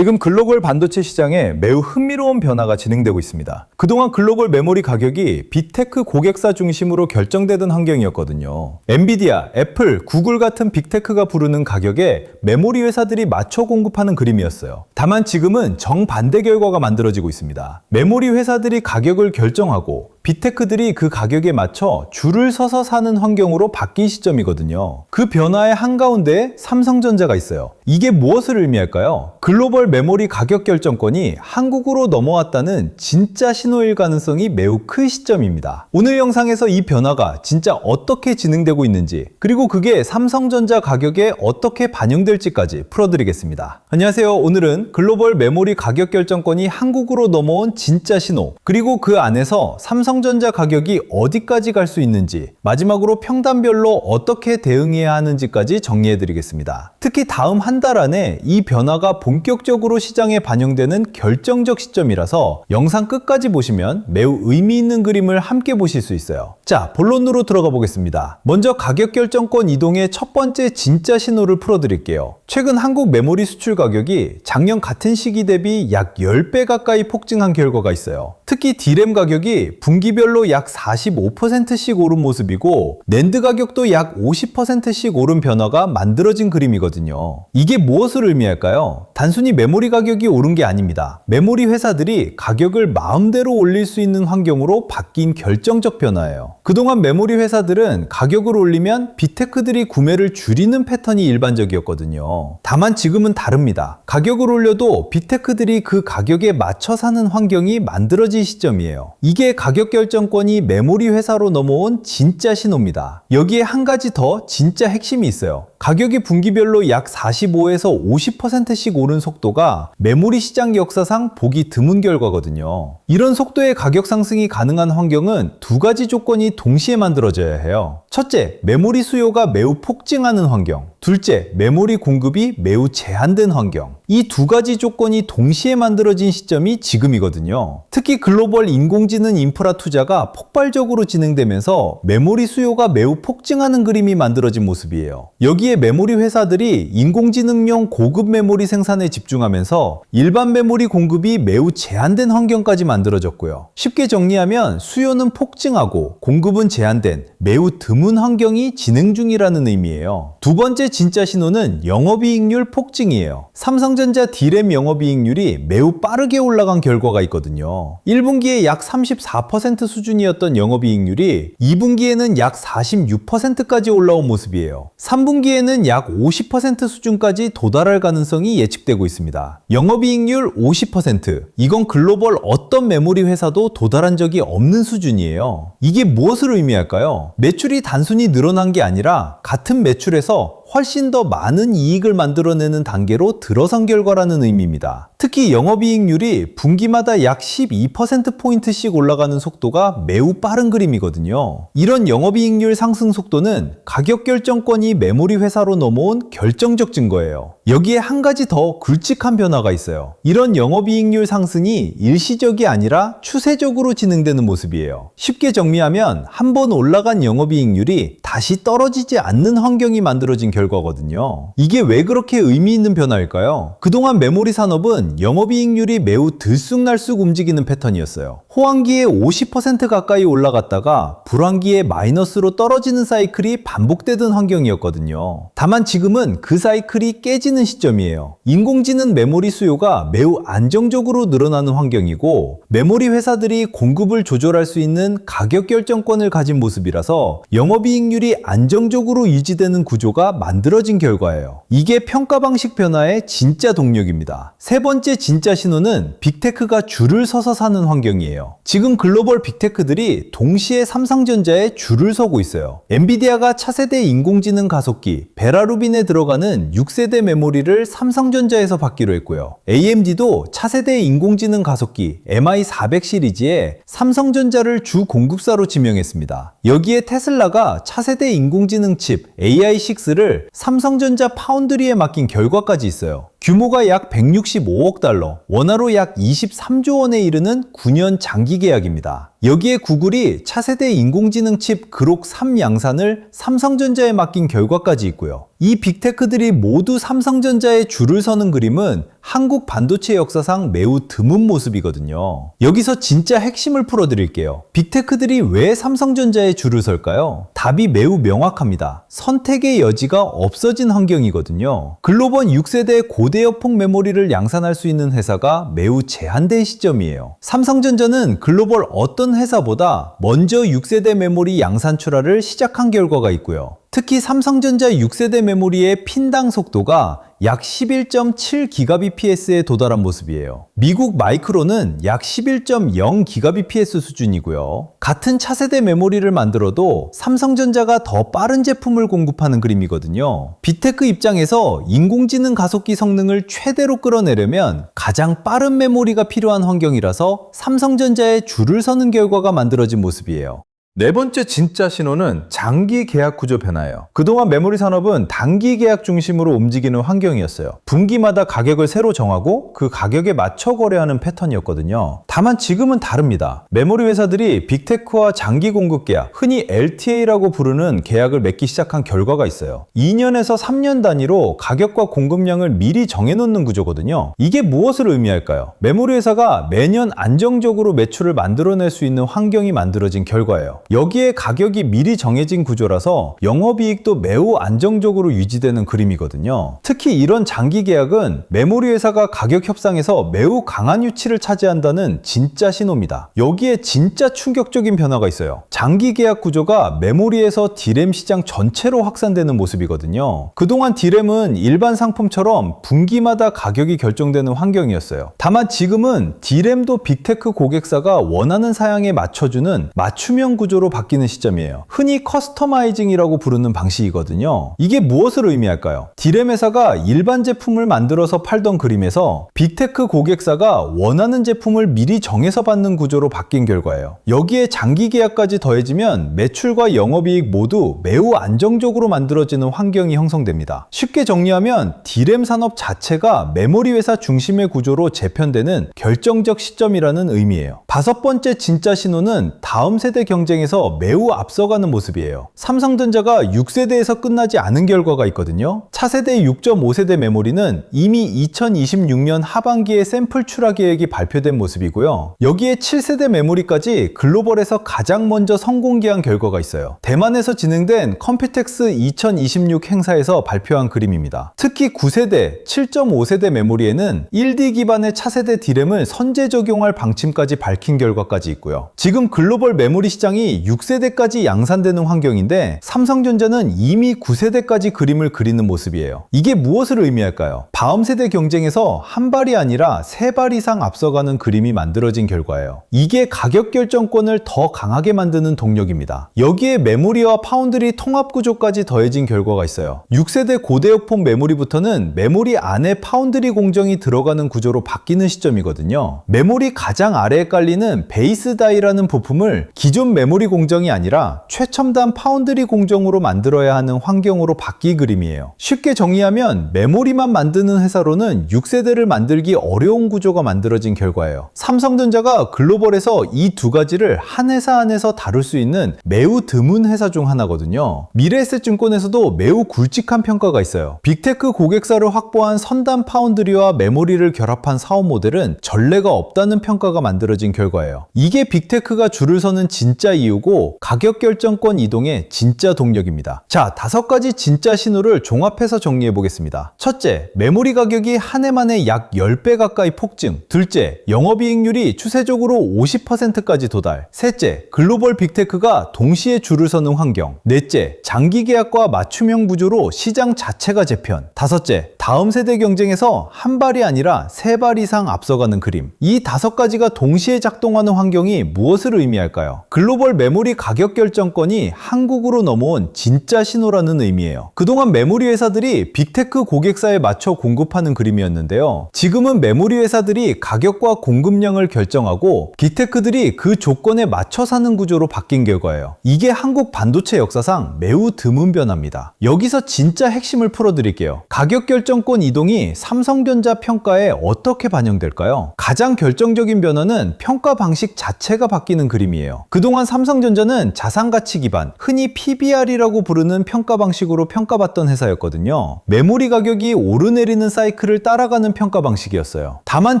지금 글로벌 반도체 시장에 매우 흥미로운 변화가 진행되고 있습니다. 그동안 글로벌 메모리 가격이 빅테크 고객사 중심으로 결정되던 환경이었거든요. 엔비디아, 애플, 구글 같은 빅테크가 부르는 가격에 메모리 회사들이 맞춰 공급하는 그림이었어요. 다만 지금은 정반대 결과가 만들어지고 있습니다. 메모리 회사들이 가격을 결정하고 빅테크들이 그 가격에 맞춰 줄을 서서 사는 환경으로 바뀐 시점이거든요. 그 변화의 한가운데에 삼성전자가 있어요. 이게 무엇을 의미할까요? 글로벌 메모리 가격 결정권이 한국으로 넘어왔다는 진짜 신호일 가능성이 매우 큰 시점입니다. 오늘 영상에서 이 변화가 진짜 어떻게 진행되고 있는지, 그리고 그게 삼성전자 가격에 어떻게 반영될지까지 풀어드리겠습니다. 안녕하세요. 오늘은 글로벌 메모리 가격 결정권이 한국으로 넘어온 진짜 신호, 그리고 그 안에서 삼성전자 가격이 어디까지 갈 수 있는지, 마지막으로 평단별로 어떻게 대응해야 하는지까지 정리해드리겠습니다. 특히 다음 한 달 안에 이 변화가 본격적으로 시장에 반영되는 결정적 시점이라서 영상 끝까지 보시면 매우 의미 있는 그림을 함께 보실 수 있어요. 자, 본론으로 들어가 보겠습니다. 먼저 가격 결정권 이동의 첫 번째 진짜 신호를 풀어드릴게요. 최근 한국 메모리 수출 가격이 작년 같은 시기 대비 약 10배 가까이 폭증한 결과가 있어요. 특히 D램 가격이 분기별로 약 45%씩 오른 모습이고, 낸드 가격도 약 50%씩 오른 변화가 만들어진 그림이거든요. 이게 무엇을 의미할까요? 단순히 메모리 가격이 오른 게 아닙니다. 메모리 회사들이 가격을 마음대로 올릴 수 있는 환경으로 바뀐 결정적 변화예요. 그동안 메모리 회사들은 가격을 올리면 빅테크들이 구매를 줄이는 패턴이 일반적이었거든요. 다만 지금은 다릅니다. 가격을 올려도 빅테크들이 그 가격에 맞춰 사는 환경이 만들어진 시점이에요. 이게 가격 결정권이 메모리 회사로 넘어온 진짜 신호입니다. 여기에 한 가지 더 진짜 핵심이 있어요. 가격이 분기별로 약 45에서 50%씩 오른 속도가 메모리 시장 역사상 보기 드문 결과거든요. 이런 속도의 가격 상승이 가능한 환경은 두 가지 조건이 동시에 만들어져야 해요. 첫째, 메모리 수요가 매우 폭증하는 환경. 둘째, 메모리 공급이 매우 제한된 환경. 이 두 가지 조건이 동시에 만들어진 시점이 지금이거든요. 특히 글로벌 인공지능 인프라 투자가 폭발적으로 진행되면서 메모리 수요가 매우 폭증하는 그림이 만들어진 모습이에요. 여기에 메모리 회사들이 인공지능용 고급 메모리 생산에 집중하면서 일반 메모리 공급이 매우 제한된 환경까지 만들어졌고요. 쉽게 정리하면 수요는 폭증하고 공급은 제한된 매우 드문 환경이 진행 중이라는 의미예요. 두 번째 진짜 신호는 영업이익률 폭증이에요. 삼성전자 D램 영업이익률이 매우 빠르게 올라간 결과가 있거든요. 1분기에 약 34% 수준이었던 영업이익률이 2분기에는 약 46%까지 올라온 모습이에요. 3분기에는 약 50% 수준까지 도달할 가능성이 예측되고 있습니다. 영업이익률 50%, 이건 글로벌 어떤 메모리 회사도 도달한 적이 없는 수준이에요. 이게 무엇을 의미할까요? 매출이 단순히 늘어난 게 아니라 같은 매출에서 훨씬 더 많은 이익을 만들어내는 단계로 들어선 결과라는 의미입니다. 특히 영업이익률이 분기마다 약 12%포인트씩 올라가는 속도가 매우 빠른 그림이거든요. 이런 영업이익률 상승 속도는 가격 결정권이 메모리 회사로 넘어온 결정적 증거예요. 여기에 한 가지 더 굵직한 변화가 있어요. 이런 영업이익률 상승이 일시적이 아니라 추세적으로 진행되는 모습이에요. 쉽게 정리하면 한 번 올라간 영업이익률이 다시 떨어지지 않는 환경이 만들어진 결과거든요. 이게 왜 그렇게 의미 있는 변화일까요? 그동안 메모리 산업은 영업이익률이 매우 들쑥날쑥 움직이는 패턴이었어요. 호황기에 50% 가까이 올라갔다가 불황기에 마이너스로 떨어지는 사이클이 반복되던 환경이었거든요. 다만 지금은 그 사이클이 깨지는 시점이에요. 인공지능 메모리 수요가 매우 안정적으로 늘어나는 환경이고, 메모리 회사들이 공급을 조절할 수 있는 가격 결정권을 가진 모습이라서 영업이익률이 안정적으로 유지되는 구조가 만들어진 결과예요. 이게 평가 방식 변화의 진짜 동력입니다. 세 번째 진짜 신호는 빅테크가 줄을 서서 사는 환경이에요. 지금 글로벌 빅테크들이 동시에 삼성전자에 줄을 서고 있어요. 엔비디아가 차세대 인공지능 가속기 베라루빈에 들어가는 6세대 메모리를 삼성전자에서 받기로 했고요. AMD도 차세대 인공지능 가속기 MI400 시리즈에 삼성전자를 주 공급사로 지명했습니다. 여기에 테슬라가 차세대 인공지능 칩 AI6를 삼성전자 파운드리에 맡긴 결과까지 있어요. 규모가 약 165억 달러, 원화로 약 23조 원에 이르는 9년 장기 계약입니다. 여기에 구글이 차세대 인공지능 칩 그록 3 양산을 삼성전자에 맡긴 결과까지 있고요. 이 빅테크들이 모두 삼성전자에 줄을 서는 그림은 한국 반도체 역사상 매우 드문 모습이거든요. 여기서 진짜 핵심을 풀어드릴게요. 빅테크들이 왜 삼성전자에 줄을 설까요? 답이 매우 명확합니다. 선택의 여지가 없어진 환경이거든요. 글로벌 6세대 고대역폭 메모리를 양산할 수 있는 회사가 매우 제한된 시점이에요. 삼성전자는 글로벌 어떤 회사보다 먼저 6세대 메모리 양산 출하를 시작한 결과가 있고요. 특히 삼성전자 6세대 메모리의 핀당 속도가 약 11.7GBps에 도달한 모습이에요. 미국 마이크론은 약 11.0GBps 수준이고요. 같은 차세대 메모리를 만들어도 삼성전자가 더 빠른 제품을 공급하는 그림이거든요. 빅테크 입장에서 인공지능 가속기 성능을 최대로 끌어내려면 가장 빠른 메모리가 필요한 환경이라서 삼성전자에 줄을 서는 결과가 만들어진 모습이에요. 네 번째 진짜 신호는 장기 계약 구조 변화예요. 그동안 메모리 산업은 단기 계약 중심으로 움직이는 환경이었어요. 분기마다 가격을 새로 정하고 그 가격에 맞춰 거래하는 패턴이었거든요. 다만 지금은 다릅니다. 메모리 회사들이 빅테크와 장기 공급 계약, 흔히 LTA라고 부르는 계약을 맺기 시작한 결과가 있어요. 2년에서 3년 단위로 가격과 공급량을 미리 정해놓는 구조거든요. 이게 무엇을 의미할까요? 메모리 회사가 매년 안정적으로 매출을 만들어낼 수 있는 환경이 만들어진 결과예요. 여기에 가격이 미리 정해진 구조라서 영업이익도 매우 안정적으로 유지되는 그림이거든요. 특히 이런 장기 계약은 메모리 회사가 가격 협상에서 매우 강한 위치를 차지한다는 진짜 신호입니다. 여기에 진짜 충격적인 변화가 있어요. 장기 계약 구조가 메모리에서 D램 시장 전체로 확산되는 모습이거든요. 그동안 D램은 일반 상품처럼 분기마다 가격이 결정되는 환경이었어요. 다만 지금은 D램도 빅테크 고객사가 원하는 사양에 맞춰주는 맞춤형 구조로 바뀌는 시점이에요. 흔히 커스터마이징이라고 부르는 방식이거든요. 이게 무엇을 의미할까요? D램 회사가 일반 제품을 만들어서 팔던 그림에서 빅테크 고객사가 원하는 제품을 미리 정해서 받는 구조로 바뀐 결과예요. 여기에 장기 계약까지 더해지면 매출과 영업이익 모두 매우 안정적으로 만들어지는 환경이 형성됩니다. 쉽게 정리하면 D램 산업 자체가 메모리 회사 중심의 구조로 재편되는 결정적 시점이라는 의미예요. 다섯 번째 진짜 신호는 다음 세대 경쟁에서 매우 앞서가는 모습이에요. 삼성전자가 6세대에서 끝나지 않은 결과가 있거든요. 차세대 6.5세대 메모리는 이미 2026년 하반기에 샘플 출하 계획이 발표된 모습이고요. 여기에 7세대 메모리까지 글로벌에서 가장 먼저 성공기한 결과가 있어요. 대만에서 진행된 컴퓨텍스 2026 행사에서 발표한 그림입니다. 특히 9세대, 7.5세대 메모리에는 1D 기반의 차세대 D램을 선제 적용할 방침까지 밝힌 결과까지 있고요. 지금 글로벌 메모리 시장이 6세대까지 양산되는 환경인데 삼성전자는 이미 9세대까지 그림을 그리는 모습이에요. 이게 무엇을 의미할까요? 다음 세대 경쟁에서 한 발이 아니라 세 발 이상 앞서가는 그림이 만들어진 결과예요. 이게 가격 결정권을 더 강하게 만드는 동력입니다. 여기에 메모리와 파운드리 통합 구조까지 더해진 결과가 있어요. 6세대 고대역폭 메모리부터는 메모리 안에 파운드리 공정이 들어가는 구조로 바뀌는 시점이거든요. 메모리 가장 아래에 깔리는 베이스 다이라는 부품을 기존 메모리 공정이 아니라 최첨단 파운드리 공정으로 만들어야 하는 환경으로 바뀐 그림이에요. 쉽게 정리하면 메모리만 만드는 회사로는 6세대를 만들기 어려운 구조가 만들어진 결과예요. 삼성전자가 글로벌에서 이 두 가지를 한 회사 안에서 다룰 수 있는 매우 드문 회사 중 하나거든요. 미래에셋증권에서도 매우 굵직한 평가가 있어요. 빅테크 고객사를 확보한 선단 파운드리와 메모리를 결합한 사업 모델은 전례가 없다는 평가가 만들어진 결과예요. 이게 빅테크가 줄을 서는 진짜 이유고 가격 결정권 이동의 진짜 동력입니다. 자, 5가지 진짜 신호를 종합해서 정리해 보겠습니다. 첫째, 메모리 가격이 한 해 만에 약 10배 가까이 폭증. 둘째, 영업이익률이 추세적으로 50%까지 도달. 셋째, 글로벌 빅테크가 동시에 줄을 서는 환경. 넷째, 장기 계약과 맞춤형 구조로 시장 자체가 재편. 다섯째, 다음 세대 경쟁에서 한 발이 아니라 세 발 이상 앞서가는 그림. 이 5가지가 동시에 작동하는 환경이 무엇을 의미할까요? 글로벌 메모리 가격 결정권이 한국으로 넘어온 진짜 신호라는 의미예요. 그동안 메모리 회사들이 빅테크 고객사에 맞춰 공급하는 그림이었는데요. 지금은 메모리 회사들이 가격과 공급량을 결정하고 빅테크들이 그 조건에 맞춰 사는 구조로 바뀐 결과예요. 이게 한국 반도체 역사상 매우 드문 변화입니다. 여기서 진짜 핵심을 풀어드릴게요. 가격 결정권 이동이 삼성전자 평가에 어떻게 반영될까요? 가장 결정적인 변화는 평가 방식 자체가 바뀌는 그림이에요. 그동안 삼성전자는 자산가치 기반, 흔히 PBR이라고 부르는 평가 방식으로 평가받던 회사였거든요. 메모리 가격이 오르내리는 사이클을 따라가는 평가 방식이었어요. 다만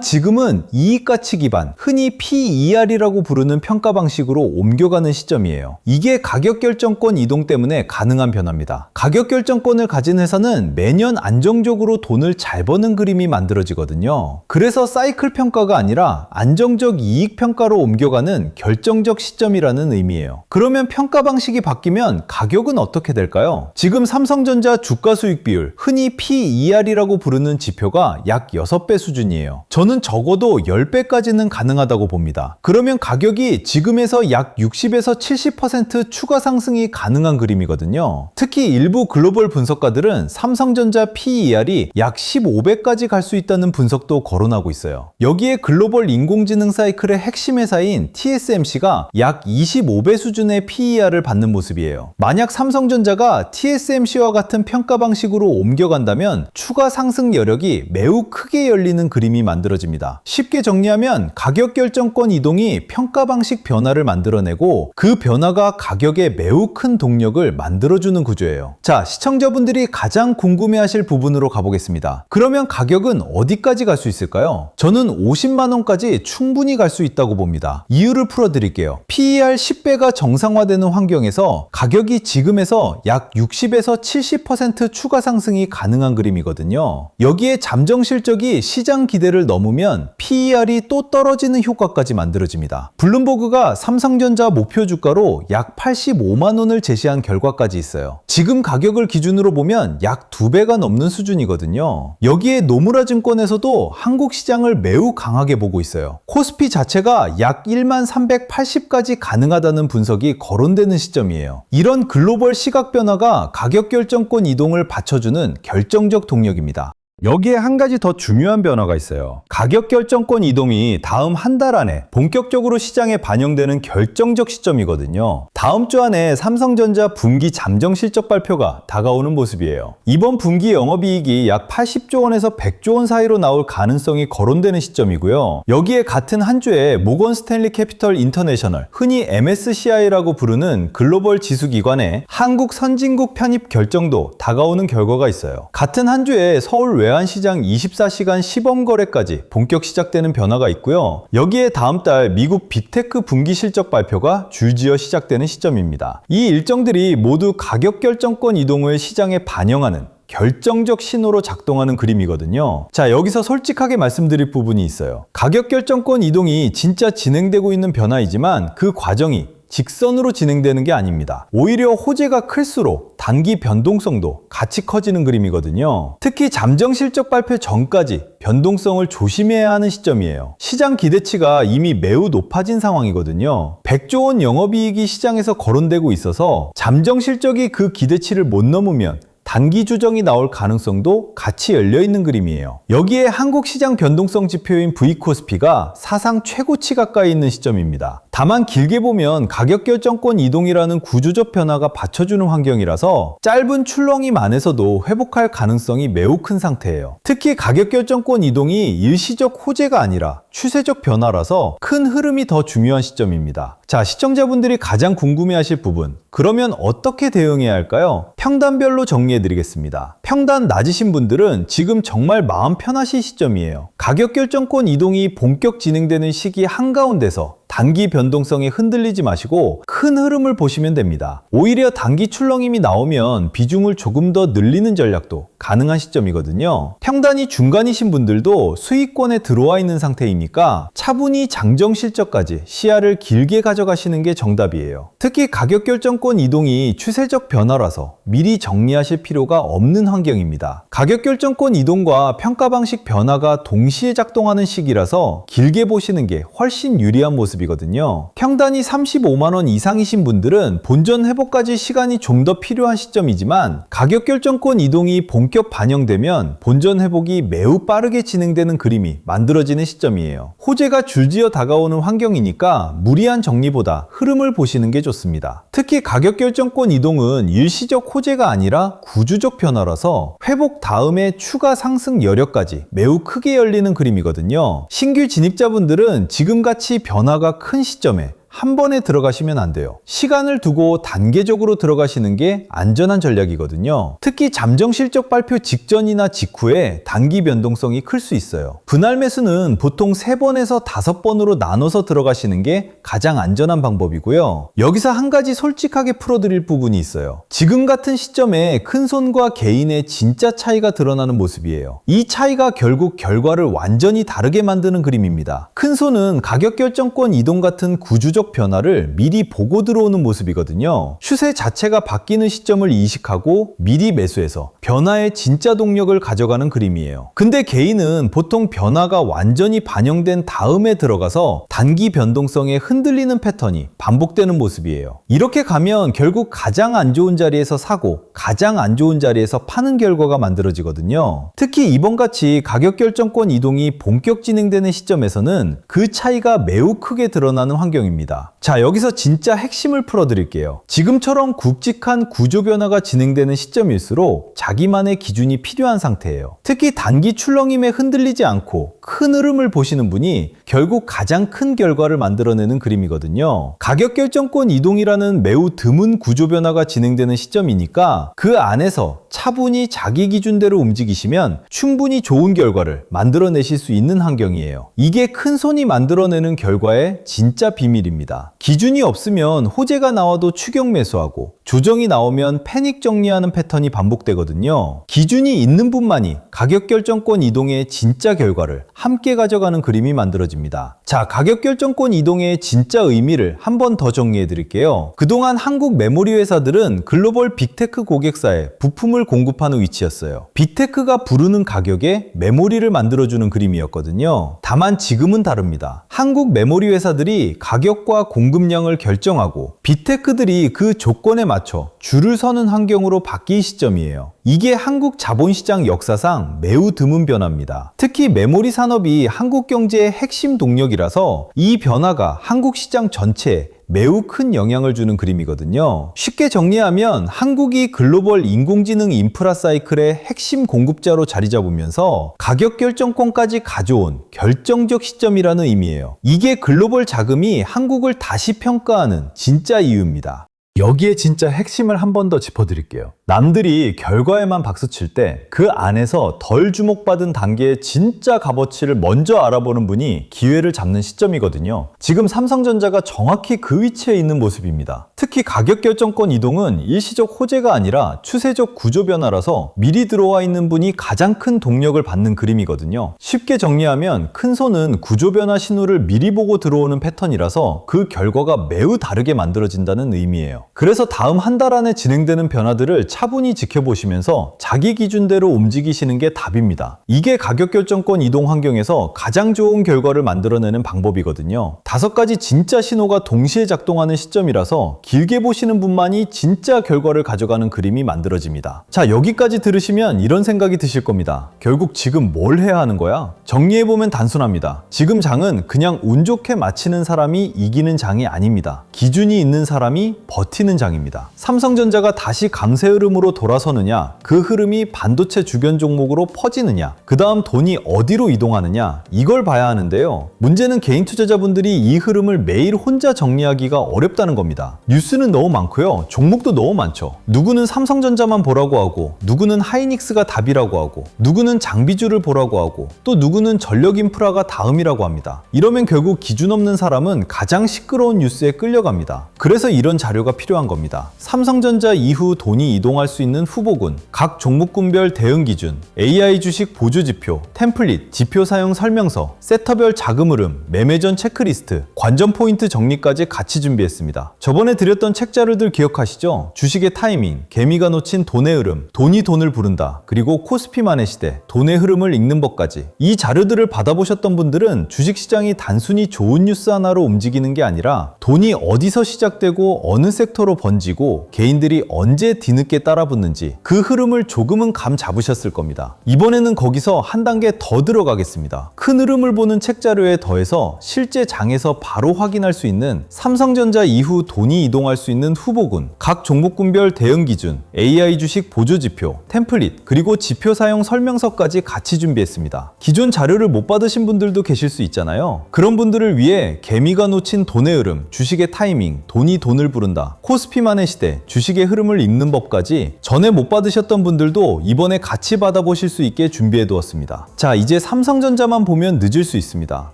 지금은 이익가치 기반, 흔히 PER이라고 부르는 평가 방식으로 옮겨가는 시점이에요. 이게 가격 결정권 이동 때문에 가능한 변화입니다. 가격 결정권을 가진 회사는 매년 안정적으로 돈을 잘 버는 그림이 만들어지거든요. 그래서 사이클 평가가 아니라 안정적 이익 평가로 옮겨가는 결정적 시점이라는 의미예요. 그러면 평가 방식이 바뀌면 가격은 어떻게 될까요? 지금 삼성전자 주가 수익 비율, 흔히 PER이라고 부르는 지표가 약 6배 수준이에요. 저는 적어도 10배까지는 가능하다고 봅니다. 그러면 가격이 지금에서 약 60에서 70% 추가 상승이 가능한 그림이거든요. 특히 일부 글로벌 분석가들은 삼성전자 PER이 약 15배까지 갈 수 있다는 분석도 거론하고 있어요. 여기에 글로벌 인공지능 사이클의 핵심 회사인 TSMC가 약 25배 수준의 PER을 받는 모습이에요. 만약 삼성전자가 TSMC와 같은 평가 방식으로 옮겨간다면 추가 상승 여력이 매우 크게 열리는 그림이 만들어집니다. 쉽게 정리하면 가격 결정권 이동이 평가 방식 변화를 만들어내고 그 변화가 가격에 매우 큰 동력을 만들어주는 구조예요. 자, 시청자분들이 가장 궁금해하실 부분으로 가보겠습니다. 그러면 가격은 어디까지 갈 수 있을까요? 저는 50만원까지 충분히 갈 수 있다고 봅니다. 이유를 풀어드릴게요. PER 10배가 정상화되는 환경에서 가격이 지금에서 약 60에서 70% 추가 상승이 가능한 그림이거든요. 여기에 잠정 실적이 시장 기대를 넘으면 PER이 또 떨어지는 효과까지 만들어집니다. 블룸버그가 삼성전자 목표 주가로 약 85만원을 제시한 결과까지 있어요. 지금 가격을 기준으로 보면 약 2배가 넘는 수준이거든요. 여기에 노무라 증권에서도 한국 시장을 매우 강하게 보고 있어요. 코스피 자체가 약 1만 380까지 가능하다는 분석이 거론되는 시점이에요. 이런 글로벌 시각 변화가 가격 결정권 이동을 받쳐주는 결정적 동력입니다. 여기에 한 가지 더 중요한 변화가 있어요. 가격 결정권 이동이 다음 한 달 안에 본격적으로 시장에 반영되는 결정적 시점이거든요. 다음 주 안에 삼성전자 분기 잠정 실적 발표가 다가오는 모습이에요. 이번 분기 영업이익이 약 80조 원에서 100조 원 사이로 나올 가능성이 거론되는 시점이고요. 여기에 같은 한 주에 모건 스탠리 캐피털 인터내셔널, 흔히 MSCI라고 부르는 글로벌 지수기관의 한국 선진국 편입 결정도 다가오는 결과가 있어요. 같은 한 주에 서울 외환시장 24시간 시범 거래까지 본격 시작되는 변화가 있고요. 여기에 다음 달 미국 빅테크 분기 실적 발표가 줄지어 시작되는 시점입니다. 이 일정들이 모두 가격 결정권 이동을 시장에 반영하는 결정적 신호로 작동하는 그림이거든요. 자, 여기서 솔직하게 말씀드릴 부분이 있어요. 가격 결정권 이동이 진짜 진행되고 있는 변화이지만 그 과정이 직선으로 진행되는 게 아닙니다. 오히려 호재가 클수록 단기 변동성도 같이 커지는 그림이거든요. 특히 잠정 실적 발표 전까지 변동성을 조심해야 하는 시점이에요. 시장 기대치가 이미 매우 높아진 상황이거든요. 100조 원 영업이익이 시장에서 거론되고 있어서 잠정 실적이 그 기대치를 못 넘으면 단기 조정이 나올 가능성도 같이 열려있는 그림이에요. 여기에 한국 시장 변동성 지표인 V코스피가 사상 최고치 가까이 있는 시점입니다. 다만 길게 보면 가격 결정권 이동이라는 구조적 변화가 받쳐주는 환경이라서 짧은 출렁임안에서도 회복할 가능성이 매우 큰 상태예요. 특히 가격 결정권 이동이 일시적 호재가 아니라 추세적 변화라서 큰 흐름이 더 중요한 시점입니다. 자, 시청자분들이 가장 궁금해하실 부분, 그러면 어떻게 대응해야 할까요? 평단별로 정리해드리겠습니다. 평단 낮으신 분들은 지금 정말 마음 편하실 시점이에요. 가격 결정권 이동이 본격 진행되는 시기 한가운데서 단기 변동성에 흔들리지 마시고 큰 흐름을 보시면 됩니다. 오히려 단기 출렁임이 나오면 비중을 조금 더 늘리는 전략도 가능한 시점이거든요. 평단이 중간이신 분들도 수익권에 들어와 있는 상태이니까 차분히 장정 실적까지 시야를 길게 가져가시는 게 정답이에요. 특히 가격 결정권 이동이 추세적 변화라서 미리 정리하실 필요가 없는 환경입니다. 가격 결정권 이동과 평가 방식 변화가 동시에 작동하는 시기라서 길게 보시는 게 훨씬 유리한 모습입니다. 모습이거든요. 평단이 35만원 이상이신 분들은 본전 회복까지 시간이 좀 더 필요한 시점이지만 가격 결정권 이동이 본격 반영되면 본전 회복이 매우 빠르게 진행되는 그림이 만들어지는 시점이에요. 호재가 줄지어 다가오는 환경이니까 무리한 정리보다 흐름을 보시는 게 좋습니다. 특히 가격 결정권 이동은 일시적 호재가 아니라 구조적 변화라서 회복 다음에 추가 상승 여력까지 매우 크게 열리는 그림이거든요. 신규 진입자분들은 지금같이 변화가 큰 시점에 한 번에 들어가시면 안 돼요. 시간을 두고 단계적으로 들어가시는 게 안전한 전략이거든요. 특히 잠정 실적 발표 직전이나 직후에 단기 변동성이 클 수 있어요. 분할 매수는 보통 3번에서 5번으로 나눠서 들어가시는 게 가장 안전한 방법이고요. 여기서 한 가지 솔직하게 풀어드릴 부분이 있어요. 지금 같은 시점에 큰손과 개인의 진짜 차이가 드러나는 모습이에요. 이 차이가 결국 결과를 완전히 다르게 만드는 그림입니다. 큰손은 가격 결정권 이동 같은 구조적 변화를 미리 보고 들어오는 모습이거든요. 추세 자체가 바뀌는 시점을 이식하고 미리 매수해서 변화의 진짜 동력을 가져가는 그림이에요. 근데 개인은 보통 변화가 완전히 반영된 다음에 들어가서 단기 변동성에 흔들리는 패턴이 반복되는 모습이에요. 이렇게 가면 결국 가장 안 좋은 자리에서 사고 가장 안 좋은 자리에서 파는 결과가 만들어지거든요. 특히 이번같이 가격 결정권 이동이 본격 진행되는 시점에서는 그 차이가 매우 크게 드러나는 환경입니다. 자, 여기서 진짜 핵심을 풀어드릴게요. 지금처럼 굵직한 구조 변화가 진행되는 시점일수록 자기만의 기준이 필요한 상태예요. 특히 단기 출렁임에 흔들리지 않고 큰 흐름을 보시는 분이 결국 가장 큰 결과를 만들어내는 그림이거든요. 가격 결정권 이동이라는 매우 드문 구조 변화가 진행되는 시점이니까 그 안에서 차분히 자기 기준대로 움직이시면 충분히 좋은 결과를 만들어내실 수 있는 환경이에요. 이게 큰 손이 만들어내는 결과의 진짜 비밀입니다. 기준이 없으면 호재가 나와도 추격 매수하고 조정이 나오면 패닉 정리하는 패턴이 반복되거든요. 기준이 있는 분만이 가격 결정권 이동의 진짜 결과를 함께 가져가는 그림이 만들어집니다. 자, 가격 결정권 이동의 진짜 의미를 한 번 더 정리해 드릴게요. 그동안 한국 메모리 회사들은 글로벌 빅테크 고객사에 부품을 공급하는 위치였어요. 빅테크가 부르는 가격에 메모리를 만들어주는 그림이었거든요. 다만 지금은 다릅니다. 한국 메모리 회사들이 가격과 공급량을 결정하고 빅테크들이 그 조건에 맞춰 줄을 서는 환경으로 바뀐 시점이에요. 이게 한국 자본시장 역사상 매우 드문 변화입니다. 특히 메모리 산업이 한국 경제의 핵심 동력이라서 이 변화가 한국 시장 전체에 매우 큰 영향을 주는 그림이거든요. 쉽게 정리하면 한국이 글로벌 인공지능 인프라 사이클의 핵심 공급자로 자리 잡으면서 가격 결정권까지 가져온 결정적 시점이라는 의미예요. 이게 글로벌 자금이 한국을 다시 평가하는 진짜 이유입니다. 여기에 진짜 핵심을 한 번 더 짚어드릴게요. 남들이 결과에만 박수칠 때 그 안에서 덜 주목받은 단계의 진짜 값어치를 먼저 알아보는 분이 기회를 잡는 시점이거든요. 지금 삼성전자가 정확히 그 위치에 있는 모습입니다. 특히 가격 결정권 이동은 일시적 호재가 아니라 추세적 구조 변화라서 미리 들어와 있는 분이 가장 큰 동력을 받는 그림이거든요. 쉽게 정리하면 큰손은 구조 변화 신호를 미리 보고 들어오는 패턴이라서 그 결과가 매우 다르게 만들어진다는 의미예요. 그래서 다음 한 달 안에 진행되는 변화들을 차분히 지켜보시면서 자기 기준대로 움직이시는 게 답입니다. 이게 가격 결정권 이동 환경에서 가장 좋은 결과를 만들어내는 방법이거든요. 5가지 진짜 신호가 동시에 작동하는 시점이라서 길게 보시는 분만이 진짜 결과를 가져가는 그림이 만들어집니다. 자, 여기까지 들으시면 이런 생각이 드실 겁니다. 결국 지금 뭘 해야 하는 거야? 정리해보면 단순합니다. 지금 장은 그냥 운 좋게 마치는 사람이 이기는 장이 아닙니다. 기준이 있는 사람이 버티는 장입니다. 삼성전자가 다시 강세 흐름으로 돌아서느냐, 그 흐름이 반도체 주변 종목으로 퍼지느냐, 그 다음 돈이 어디로 이동하느냐, 이걸 봐야 하는데요. 문제는 개인 투자자분들이 이 흐름을 매일 혼자 정리하기가 어렵다는 겁니다. 뉴스는 너무 많고요. 종목도 너무 많죠. 누구는 삼성전자만 보라고 하고, 누구는 하이닉스가 답이라고 하고, 누구는 장비주를 보라고 하고, 또 누구는 전력 인프라가 다음이라고 합니다. 이러면 결국 기준 없는 사람은 가장 시끄러운 뉴스에 끌려갑니다. 그래서 이런 자료가 필요한 겁니다. 삼성전자 이후 돈이 이동할 수 있는 후보군, 각 종목군별 대응 기준, AI 주식 보조 지표, 템플릿, 지표 사용 설명서, 세터별 자금 흐름, 매매 전 체크리스트, 관전 포인트 정리까지 같이 준비했습니다. 저번에 드렸던 책자료들 기억하시죠? 주식의 타이밍, 개미가 놓친 돈의 흐름, 돈이 돈을 부른다, 그리고 코스피만의 시대, 돈의 흐름을 읽는 법까지. 이 자료들을 받아보셨던 분들은 주식시장이 단순히 좋은 뉴스 하나로 움직이는 게 아니라 돈이 어디서 시작되고 어느 섹터로 번지고 개인들이 언제 뒤늦게 따라붙는지 그 흐름을 조금은 감 잡으셨을 겁니다. 이번에는 거기서 한 단계 더 들어가겠습니다. 큰 흐름을 보는 책자료에 더해서 실제 장에서 바로 확인할 수 있는 삼성전자 이후 돈이 이동할 수 있는 후보군, 각 종목군별 대응 기준, AI 주식 보조 지표, 템플릿, 그리고 지표 사용 설명서까지 같이 준비했습니다. 기존 자료를 못 받으신 분들도 계실 수 있잖아요. 그런 분들을 위해 개미가 놓친 돈의 흐름, 주식의 타이밍, 돈이 돈을 부른다, 코스피만의 시대, 주식의 흐름을 읽는 법까지 전에 못 받으셨던 분들도 이번에 같이 받아보실 수 있게 준비해 두었습니다. 자, 이제 삼성전자만 보면 늦을 수 있습니다.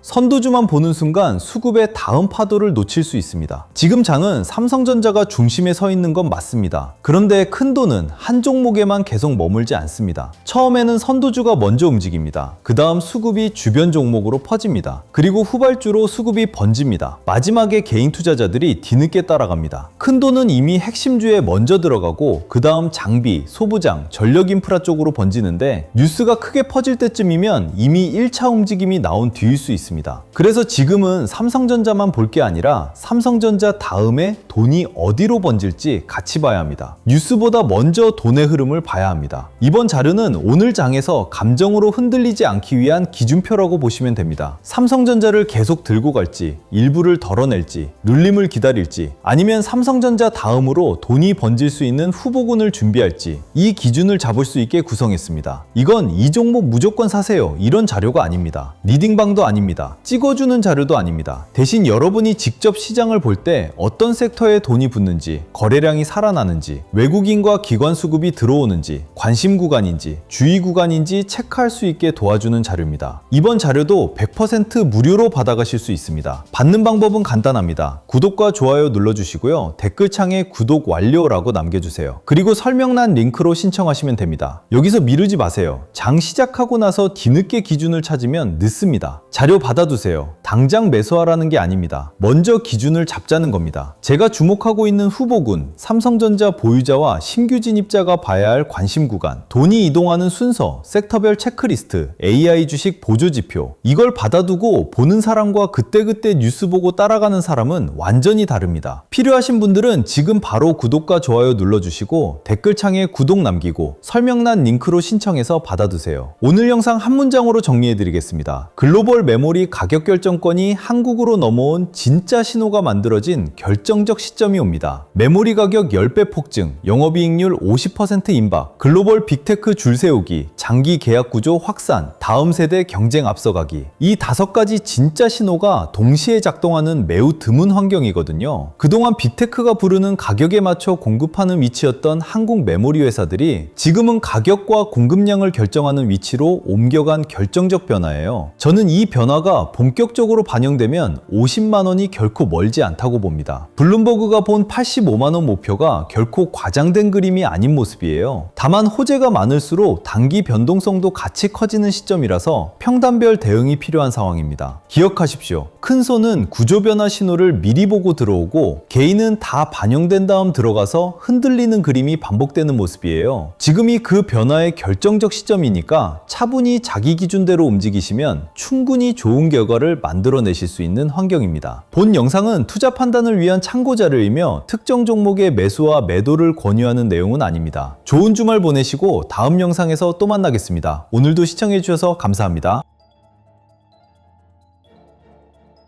선두주만 보는 순간 수급의 다음 파도를 놓칠 수 있습니다. 지금 장은 삼성전자가 중심에 서 있는 건 맞습니다. 그런데 큰 돈은 한 종목에만 계속 머물지 않습니다. 처음에는 선두주가 먼저 움직입니다. 그 다음 수급이 주변 종목으로 퍼집니다. 그리고 후발주로 수급이 번집니다. 마지막에 개인 투자자들이 뒤늦게 따라갑니다. 큰 돈은 이미 핵심주에 먼저 들어가고 그 다음 장비, 소부장, 전력 인프라 쪽으로 번지는데 뉴스가 크게 퍼질 때쯤이면 이미 1차 움직임이 나온 뒤일 수 있습니다. 그래서 지금은 삼성전자만 볼 게 아니라 삼성전자 다음에 돈이 어디로 번질지 같이 봐야 합니다. 뉴스보다 먼저 돈의 흐름을 봐야 합니다. 이번 자료는 오늘 장에서 감정으로 흔들리지 않기 위한 기준표라고 보시면 됩니다. 삼성전자를 계속 들고 갈지, 일부를 덜어낼지, 눌림을 기다릴지, 아니면 삼성전자 다음으로 돈이 번질 수 있는 후보군을 준비할지 이 기준을 잡을 수 있게 구성했습니다. 이건 이 종목 무조건 사세요 이런 자료가 아닙니다. 리딩방도 아닙니다. 찍어주는 자료도 아닙니다. 대신 여러분이 직접 시장을 볼 때 어떤 섹터에 돈이 붙는지, 거래량이 살아나는지, 외국인과 기관 수급이 들어오는지, 관심 구간인지, 주의 구간인지 체크할 수 있게 도와주는 자료입니다. 이번 자료도 100% 무료로 받아가실 수 있습니다. 받는 방법은 간단합니다. 구독과 좋아요 눌러주시고요. 댓글창에 구독 완료라고 남겨주세요. 그리고 설명란 링크로 신청하시면 됩니다. 여기서 미루지 마세요. 장 시작하고 나서 뒤늦게 기준을 찾으면 늦습니다. 자료 받아두세요. 당장 매수하라는 게 아닙니다. 먼저 기준을 잡자는 겁니다. 제가 주목하고 있는 후보군, 삼성전자 보유자와 신규 진입자가 봐야 할 관심 구간, 돈이 이동하는 순서, 섹터별 체크리스트, AI 주식 보조 지표, 이걸 받아두고 보는 사람과 그때그때 뉴스 보고 따라가는 사람은 완전히 다릅니다. 필요하신 분들은 지금 바로 구독과 좋아요 눌러주시고 댓글창에 구독 남기고 설명란 링크로 신청해서 받아두세요. 오늘 영상 한 문장으로 정리해드리겠습니다. 글로벌 메모리 가격 결정권이 한국으로 넘어온 진짜 신호가 만들어진 결정적 시점이 옵니다. 메모리 가격 10배 폭증, 영업이익률 50% 임박, 글로벌 빅테크 줄 세우기, 장기 계약 구조 확산, 다음 세대 경쟁 앞서가기. 이 5가지 진짜 신호가 동시에 작동하는 매우 드문 환경이거든요. 그동안 빅테크가 부르는 가격에 맞춰 공급하는 위치였던 한국 메모리 회사들이 지금은 가격과 공급량을 결정하는 위치로 옮겨간 결정적 변화예요. 저는 이 변화가 본격적으로 반영되면 50만 원이 결코 멀지 않다고 봅니다. 블룸버그가 본 85만 원 목표가 결코 과장된 그림이 아닌 모습이에요. 다만 호재가 많을수록 단기 변동성도 같이 커지는 시점이라서 평단별 대응이 필요한 상황입니다. 기억하십시오. 큰 손은 구조 변화 신호를 미리 보고 들어오고 개인은 다 반영된 다음 들어가서 흔들리는 그림이 반복되는 모습이에요. 지금이 그 변화의 결정적 시점이니까 차분히 자기 기준대로 움직이시면 충분히 좋은 결과를 만들어내실 수 있는 환경입니다. 본 영상은 투자 판단을 위한 참고 자료이며 특정 종목의 매수와 매도를 권유하는 내용은 아닙니다. 좋은 주말 보내시고 다음 영상에서 또 만나겠습니다. 오늘도 시청해주셔서 감사합니다.